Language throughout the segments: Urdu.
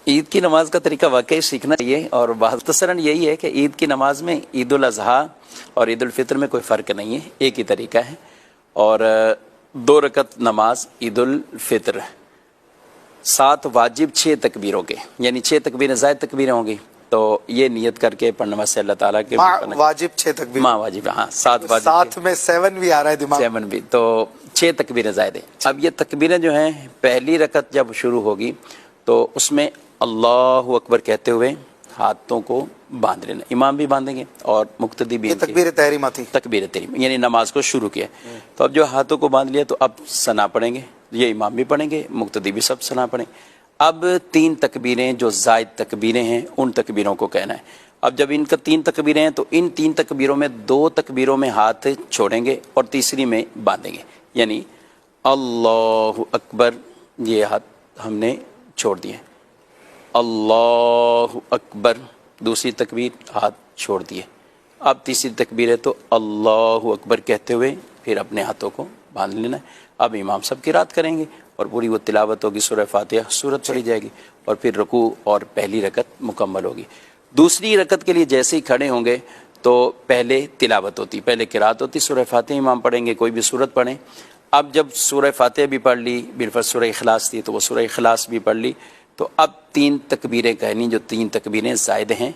عید کی نماز کا طریقہ واقعی سیکھنا چاہیے، اور مختصراً یہی ہے کہ عید کی نماز میں عید الاضحیٰ اور عید الفطر میں کوئی فرق نہیں ہے، ایک ہی طریقہ ہے. اور 2 رکعت نماز عید الفطر 7 واجب 6 تکبیروں کے، یعنی 6 تکبیریں زائد تکبیریں ہوں گی، تو یہ نیت کر کے پڑھنے سے اللہ تعالیٰ کے واجب 6 تکبیر، ماں واجب، ہاں 7 واجب، ساتھ میں 7 بھی آ رہا ہے دماغ، 7 بھی، تو 6 تکبیریں زائد ہیں. اب یہ تکبیریں جو ہیں پہلی رکعت جب شروع ہوگی تو اس میں اللہ اکبر کہتے ہوئے ہاتھوں کو باندھ لینا، امام بھی باندھیں گے اور مقتدی بھی. یہ تکبیر تحریمہ تھی، تکبیر تحریمہ یعنی نماز کو شروع کیا. تو اب جو ہاتھوں کو باندھ لیا تو اب ثنا پڑھیں گے، یہ امام بھی پڑھیں گے، مقتدی بھی سب ثنا پڑھیں. اب 3 تکبیریں جو زائد تکبیریں ہیں ان تکبیروں کو کہنا ہے. اب جب ان کا 3 تکبیریں ہیں تو ان 3 تکبیروں میں 2 تکبیروں میں ہاتھ چھوڑیں گے اور تیسری میں باندھیں گے، یعنی اللہ اکبر، یہ ہاتھ ہم نے چھوڑ دیے، اللہ اکبر، دوسری تکبیر ہاتھ چھوڑ دیے. اب تیسری تکبیر ہے تو اللہ اکبر کہتے ہوئے پھر اپنے ہاتھوں کو باندھ لینا ہے. اب امام سب قرات کریں گے اور پوری وہ تلاوت ہوگی، سورہ فاتحہ سورت پڑھی جائے گی اور پھر رکوع اور پہلی رکعت مکمل ہوگی. دوسری رکعت کے لیے جیسے ہی کھڑے ہوں گے تو پہلے تلاوت ہوتی، پہلے قرات ہوتی، سورہ فاتحہ امام پڑھیں گے، کوئی بھی سورت پڑھیں. اب جب سورہ فاتحہ بھی پڑھ لی، بالفرض سورہ اخلاص تھی تو وہ سورہ اخلاص بھی پڑھ لی، تو اب 3 تکبیریں کہنی، جو 3 تکبیریں زائد ہیں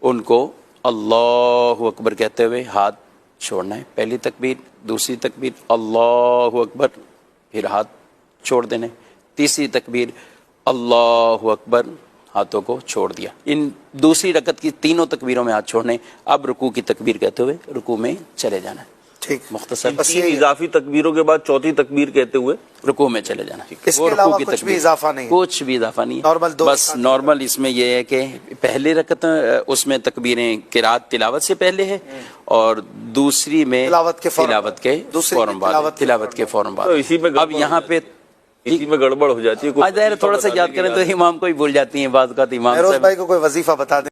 ان کو اللہ اکبر کہتے ہوئے ہاتھ چھوڑنا ہے. پہلی تکبیر، دوسری تکبیر اللہ اکبر، پھر ہاتھ چھوڑ دینے، تیسری تکبیر اللہ اکبر، ہاتھوں کو چھوڑ دیا. ان دوسری رکعت کی تینوں تکبیروں میں ہاتھ چھوڑنے. اب رکوع کی تکبیر کہتے ہوئے رکوع میں چلے جانا ہے. ٹھیک، مختصر بس یہ اضافی تکبیروں کے بعد چوتھی تکبیر کہتے ہوئے رکوع میں چلے جانا. اس کے علاوہ کچھ بھی اضافہ نہیں، کچھ بھی اضافہ نہیں، نارمل 2 بس نارمل. اس میں یہ ہے کہ پہلے رکعت اس میں تکبیریں قرات تلاوت سے پہلے ہے اور دوسری میں تلاوت کے فوراً بعد. اب یہاں پہ اسی میں گڑبڑ ہو جاتی ہے، تھوڑا سا یاد کریں تو امام کو ہی بھول جاتی ہیں بعض اوقات. امام بھائی کو کوئی وظیفہ بتا دیں.